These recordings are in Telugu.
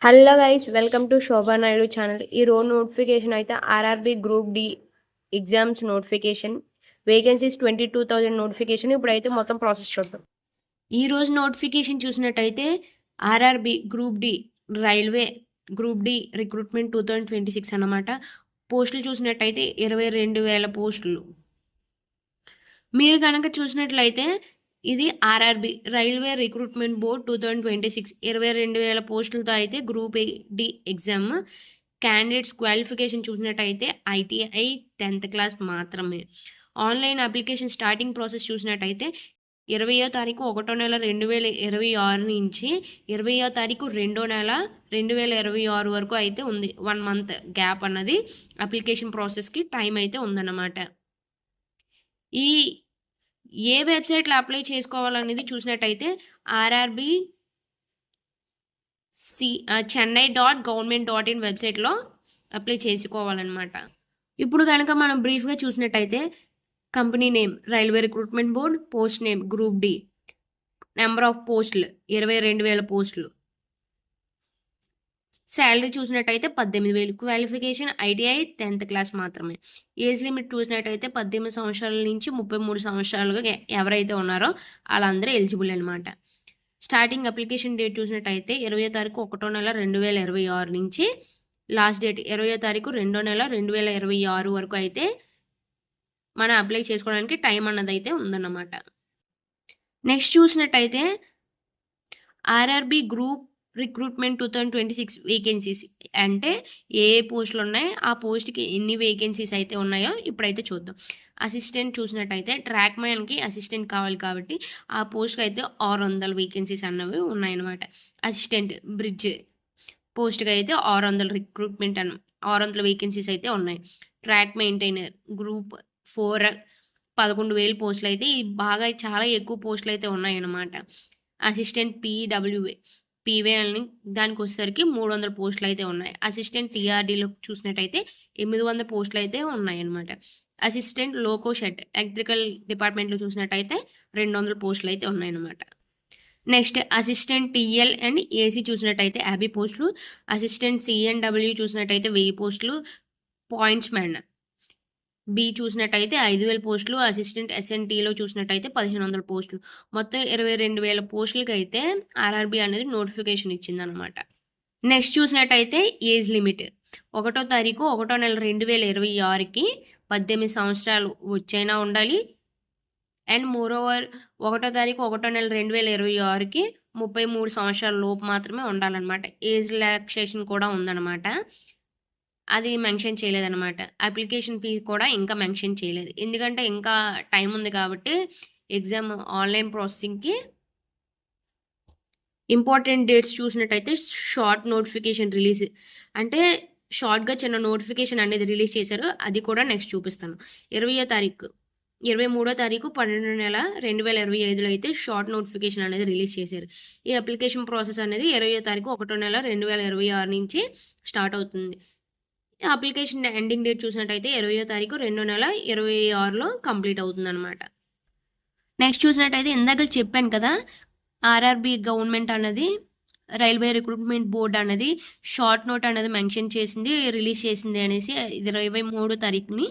Hello guys welcome to Shobha Naidu channel. ఈ రోజు నోటిఫికేషన్ అయితే RRB group D exams notification vacancies 22,000 notification. ఇప్పుడైతే మొత్తం ప్రాసెస్ చూద్దాం. ఈ రోజు నోటిఫికేషన్ చూసినట్టయితే RRB group D railway group D recruitment 2026 అన్నమాట. పోస్టులు చూసినట్టయితే 22,000 పోస్టులు. మీరు కనుక చూసినట్లయితే ఇది ఆర్ఆర్బి రైల్వే రిక్రూట్మెంట్ బోర్డ్ 2026 22,000 పోస్టులతో అయితే group D exam. Candidates qualification చూసినట్టయితే ఐటీఐ 10th క్లాస్ మాత్రమే. ఆన్లైన్ అప్లికేషన్ స్టార్టింగ్ ప్రాసెస్ చూసినట్టయితే 20వ తారీఖు 1వ నెల 2026 నుంచి 20వ తారీఖు 2వ నెల 2026 వరకు అయితే ఉంది. 1 month గ్యాప్ అన్నది అప్లికేషన్ ప్రాసెస్కి టైం అయితే ఉందన్నమాట. ఈ ఏ వెబ్సైట్లో అప్లై చేసుకోవాలనేది చూసినట్టయితే ఆర్ఆర్బి chennai.government.in వెబ్సైట్లో అప్లై చేసుకోవాలన్నమాట. ఇప్పుడు కనుక మనం బ్రీఫ్గా చూసినట్టయితే company name railway recruitment board, post name group D, number of పోస్టులు 22,000 పోస్టులు, శాలరీ చూసినట్టయితే 18,000, క్వాలిఫికేషన్ ఐటీఐ 10th క్లాస్ మాత్రమే. ఏజ్ లిమిట్ చూసినట్టయితే 18 సంవత్సరాల నుంచి 33 సంవత్సరాలుగా ఎవరైతే ఉన్నారో వాళ్ళందరూ ఎలిజిబుల్ అనమాట. స్టార్టింగ్ అప్లికేషన్ డేట్ చూసినట్టయితే 20వ తారీఖు 1వ నెల 2026 నుంచి లాస్ట్ డేట్ 20వ తారీఖు 2వ నెల 2026 వరకు అయితే మనం అప్లై చేసుకోవడానికి టైం అన్నది అయితే ఉందన్నమాట. నెక్స్ట్ చూసినట్టయితే ఆర్ఆర్బి గ్రూప్ రిక్రూట్మెంట్ 2026 వేకెన్సీస్ అంటే ఏ పోస్టులు ఉన్నాయి, ఆ పోస్ట్కి ఎన్ని వేకెన్సీస్ అయితే ఉన్నాయో ఇప్పుడైతే చూద్దాం. అసిస్టెంట్ చూసినట్టయితే ట్రాక్ మ్యాన్కి అసిస్టెంట్ కావాలి కాబట్టి ఆ పోస్ట్కి అయితే 600 వేకెన్సీస్ అన్నవి ఉన్నాయన్నమాట. అసిస్టెంట్ బ్రిడ్జ్ పోస్ట్కి అయితే 600 రిక్రూట్మెంట్ 600 వేకెన్సీస్ అయితే ఉన్నాయి. ట్రాక్ మెయింటైనర్ గ్రూప్ 4 11,000 పోస్టులు అయితే బాగా చాలా ఎక్కువ పోస్టులు అయితే ఉన్నాయన్నమాట. అసిస్టెంట్ పీవే అని దానికి వచ్చేసరికి 300 పోస్టులు అయితే ఉన్నాయి. అసిస్టెంట్ టీఆర్డీలో చూసినట్టయితే 800 పోస్టులు అయితే ఉన్నాయన్నమాట. అసిస్టెంట్ లోకో షెడ్ ఎలక్ట్రికల్ డిపార్ట్మెంట్లో చూసినట్టయితే 200 పోస్టులు అయితే ఉన్నాయన్నమాట. Next assistant TL and AC చూసినట్టయితే 50 పోస్టులు. అసిస్టెంట్ సిఎన్డబ్ల్యూ చూసినట్టయితే 1000 పోస్టులు. పాయింట్స్ మ్యాన్ బి చూసినట్టయితే 5,000 పోస్టులు. అసిస్టెంట్ ఎస్ఎన్టీలో చూసినట్టయితే 1,500 పోస్టులు. మొత్తం 22,000 పోస్టులకి అయితే ఆర్ఆర్బి అనేది నోటిఫికేషన్ ఇచ్చిందనమాట. నెక్స్ట్ చూసినట్టయితే ఏజ్ లిమిట్ 1వ తారీఖు 1వ నెల 2026కి 18 సంవత్సరాలు వచ్చైనా ఉండాలి. అండ్ మోరోవర్ 1వ తారీఖు 1వ నెల 2026కి 33 సంవత్సరాల లోపు మాత్రమే ఉండాలన్నమాట. ఏజ్ రిలాక్సేషన్ కూడా ఉందన్నమాట. అది మెన్షన్ చేయలేదన్నమాట. అప్లికేషన్ ఫీ కూడా ఇంకా మెన్షన్ చేయలేదు, ఎందుకంటే ఇంకా టైం ఉంది కాబట్టి ఎగ్జామ్ ఆన్లైన్ ప్రాసెసింగ్కి. ఇంపార్టెంట్ డేట్స్ చూసినట్టయితే షార్ట్ నోటిఫికేషన్ రిలీజ్ అంటే షార్ట్గా చిన్న నోటిఫికేషన్ అనేది రిలీజ్ చేశారు, అది కూడా నెక్స్ట్ చూపిస్తాను. 23వ తారీఖు 12వ నెల 2025లో అయితే షార్ట్ నోటిఫికేషన్ అనేది రిలీజ్ చేశారు. ఈ అప్లికేషన్ ప్రాసెస్ అనేది 20వ తారీఖు 1వ నెల 2026 నుంచి స్టార్ట్ అవుతుంది. అప్లికేషన్ ఎండింగ్ డేట్ చూసినట్టయితే 20వ తారీఖు 2వ నెల 2026లో కంప్లీట్ అవుతుంది అనమాట. నెక్స్ట్ చూసినట్టయితే ఇందాక చెప్పాను కదా, ఆర్ఆర్బి గవర్నమెంట్ అన్నది రైల్వే రిక్రూట్మెంట్ బోర్డ్ అనేది షార్ట్ నోట్ అనేది మెన్షన్ చేసింది, రిలీజ్ చేసింది అనేసి 23వ తారీఖుని.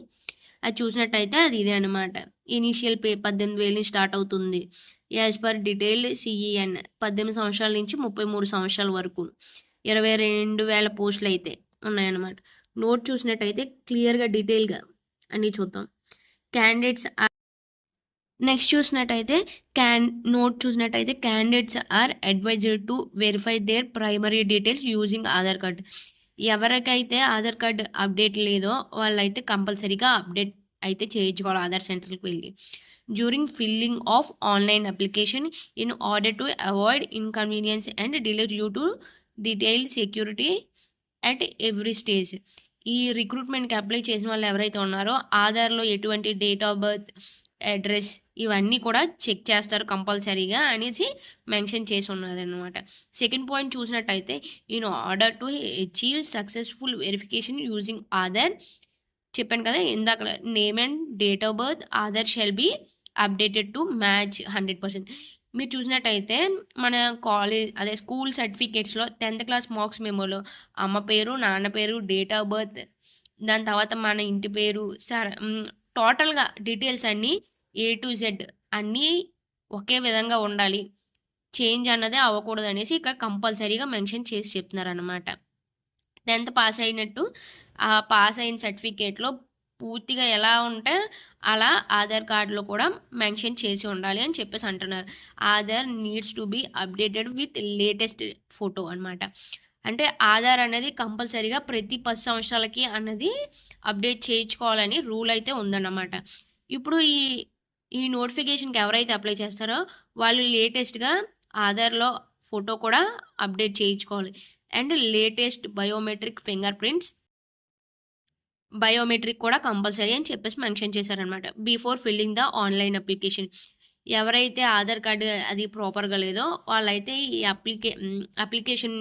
అది చూసినట్టయితే అది ఇదే అనమాట. ఇనీషియల్ పే 18,000 స్టార్ట్ అవుతుంది. యాజ్ పర్ డీటెయిల్ సిఈఎన్ 18 సంవత్సరాల నుంచి 33 సంవత్సరాల వరకు 22,000 పోస్టులు అయితే ఉన్నాయన్నమాట. నోట్ చూసినట్టయితే క్లియర్గా డీటెయిల్గా అన్నీ చూద్దాం. క్యాండిడేట్స్ నెక్స్ట్ చూసినట్టయితే నోట్ చూసినట్టయితే candidates are advised to verify their primary details using Aadhaar card. ఎవరికైతే ఆధార్ కార్డ్ అప్డేట్ లేదో వాళ్ళైతే కంపల్సరీగా అప్డేట్ అయితే చేయించుకోవాలి ఆధార్ సెంటర్కి వెళ్ళి. During filling of online application in order to avoid inconvenience and delay due to detail security at every stage. ఈ రిక్రూట్మెంట్కి అప్లై చేసిన వాళ్ళు ఎవరైతే ఉన్నారో ఆధార్లో ఎటువంటి డేట్ ఆఫ్ బర్త్, అడ్రస్ ఇవన్నీ కూడా చెక్ చేస్తారు కంపల్సరీగా అనేసి మెన్షన్ చేసి ఉన్నది అనమాట. సెకండ్ పాయింట్ చూసినట్టయితే in order to achieve successful verification using Aadhaar చెప్పాను కదా ఇందాక, name and date of birth Aadhaar shall be updated to match 100%. మీరు చూసినట్టయితే మన స్కూల్ సర్టిఫికేట్స్‌లో 10థ్ క్లాస్ మార్క్స్ మెమోలో అమ్మ పేరు, నాన్న పేరు, డేట్ ఆఫ్ బర్త్, దాని తర్వాత మన ఇంటి పేరు, టోటల్‌గా డీటెయిల్స్ అన్నీ ఏ టు జెడ్ అన్నీ ఒకే విధంగా ఉండాలి. చేంజ్ అన్నదే అవ్వకూడదనేసి ఇక్కడ కంపల్సరీగా మెన్షన్ చేసి చెప్తున్నారనమాట. 10థ్ పాస్ అయినట్టు ఆ పాస్ అయిన సర్టిఫికేట్‌లో పూర్తిగా ఎలా ఉంటే అలా ఆధార్ కార్డ్‌లో కూడా మెన్షన్ చేసి ఉండాలి అని చెప్పేసి అంటున్నారు. Aadhaar needs to be updated with latest photo అనమాట. అంటే ఆధార్ అనేది కంపల్సరీగా ప్రతి 10 సంవత్సరాలకి అన్నది అప్డేట్ చేయించుకోవాలని రూల్ అయితే ఉందన్నమాట. ఇప్పుడు ఈ నోటిఫికేషన్‌కి ఎవరైతే అప్లై చేస్తారో వాళ్ళు లేటెస్ట్‌గా ఆధార్‌లో ఫోటో కూడా అప్డేట్ చేయించుకోవాలి. అండ్ లేటెస్ట్ బయోమెట్రిక్ కూడా కంపల్సరీ అని చెప్పేసి మెన్షన్ చేశారనమాట. Before filling the online application. ఎవరైతే ఆధార్ కార్డ్ అది ప్రాపర్‌గా లేదో వాళ్ళైతే ఈ అప్లికేషన్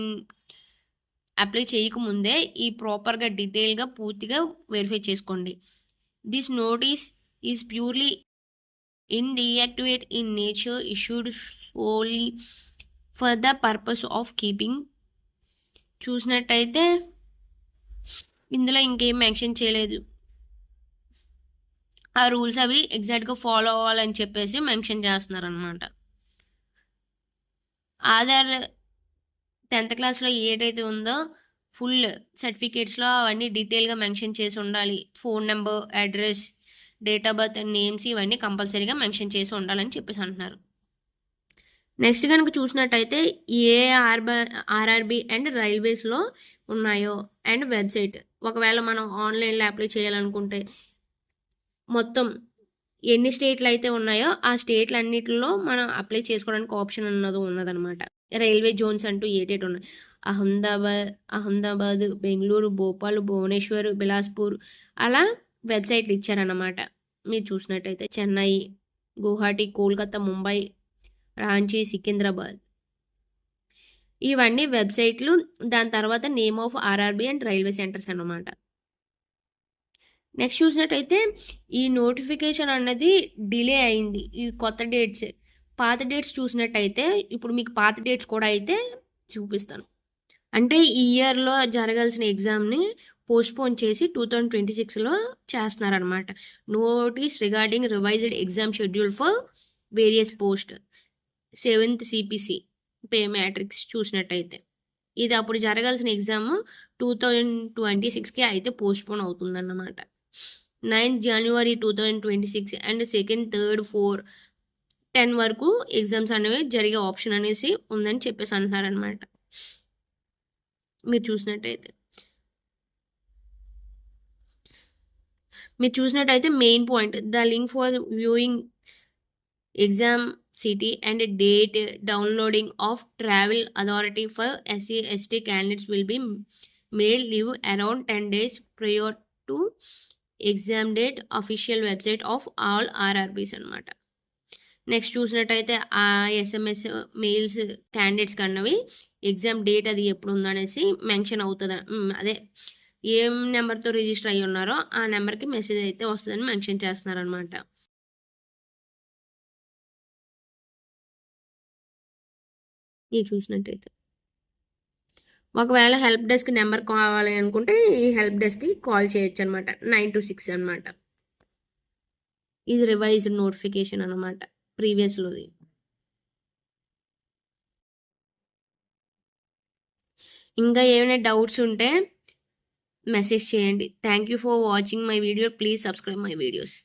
అప్లై చేయకముందే ఈ ప్రాపర్‌గా డీటెయిల్‌గా పూర్తిగా వెరిఫై చేసుకోండి. This notice is purely indeactivate in nature, issued solely for the purpose of keeping. చూసినట్టయితే ఇందులో ఇంకేం మెన్షన్ చేయలేదు. ఆ రూల్స్ అవి ఎగ్జాక్ట్‌గా ఫాలో అవ్వాలని చెప్పేసి మెన్షన్ చేస్తున్నారనమాట. ఆధార్ 10థ్ క్లాస్‌లో ఏదైతే ఉందో ఫుల్ సర్టిఫికేట్స్‌లో అవన్నీ డీటెయిల్‌గా మెన్షన్ చేసి ఉండాలి. Phone number, address, date of birth, names ఇవన్నీ కంపల్సరీగా మెన్షన్ చేసి ఉండాలని చెప్పేసి అంటున్నారు. నెక్స్ట్ కనుక చూసినట్టయితే ఏ ఆర్ఆర్బీ అండ్ రైల్వేస్‌లో ఉన్నాయో అండ్ వెబ్‌సైట్. ఒకవేళ మనం ఆన్‌లైన్‌లో అప్లై చేయాలనుకుంటే మొత్తం ఎన్ని స్టేట్లు అయితే ఉన్నాయో ఆ స్టేట్లన్నిటిలో మనం అప్లై చేసుకోవడానికి ఆప్షన్ అన్నది ఉన్నదనమాట. రైల్వే జోన్స్ అంటూ ఏటేటున్నాయి. అహ్మదాబాద్, బెంగుళూరు, భోపాల్, భువనేశ్వర్, బిలాస్పూర్ అలా వెబ్‌సైట్‌లు ఇచ్చారన్నమాట. మీరు చూసినట్టయితే చెన్నై, గువాహటి, కోల్‌కతా, ముంబై, రాంచీ, సికింద్రాబాద్ ఇవన్నీ వెబ్‌సైట్‌లు. దాని తర్వాత name of RRB and railway centres అన్నమాట. నెక్స్ట్ చూసినట్టయితే ఈ నోటిఫికేషన్ అన్నది డిలే అయింది. ఈ కొత్త డేట్స్. పాత డేట్స్ చూసినట్టయితే ఇప్పుడు మీకు పాత డేట్స్ కూడా అయితే చూపిస్తాను. అంటే ఈ ఇయర్‌లో జరగాల్సిన ఎగ్జామ్‌ని పోస్ట్‌పోన్ చేసి 2026లో చేస్తున్నారనమాట. Notice regarding revised exam schedule for various post 7th CPC pay matrix చూసినట్టయితే. ఇది అప్పుడు జరగాల్సిన ఎగ్జామ్ 2026కి అయితే పోస్ట్‌పోన్ అవుతుందన్నమాట. 9th January 2026 and 2nd, 3rd, 4, 10 వరకు ఎగ్జామ్స్ అనేవి జరిగే ఆప్షన్ అనేసి ఉందని చెప్పేసి అంటున్నారనమాట. మీరు చూసినట్టయితే main point the link for viewing exam city and date downloading of travel authority for SC/ST candidates will be made live around 10 days prior to exam date official website of all RRBs అనమాట. నెక్స్ట్ చూసినట్టయితే ఆ SMS మెయిల్స్ క్యాండిడేట్స్కి అన్నవి ఎగ్జామ్ డేట్ అది ఎప్పుడు ఉందనేసి మెన్షన్ అవుతుంది. అదే ఏం నెంబర్తో రిజిస్టర్ అయ్యి ఉన్నారో ఆ నెంబర్కి మెసేజ్ అయితే వస్తుందని మెన్షన్ చేస్తున్నారనమాట. ఇది చూసినట్టయితే ఒకవేళ హెల్ప్ డెస్క్ నెంబర్ కావాలి అనుకుంటే ఈ హెల్ప్ డెస్క్కి కాల్ చేయొచ్చు అనమాట. 9 to 6 అనమాట. ఇది రివైజ్డ్ నోటిఫికేషన్ అనమాట ప్రీవియస్‌లోది. ఇంకా ఏమైనా డౌట్స్ ఉంటే మెసేజ్ చేయండి. Thank you for watching my video. Please subscribe my videos.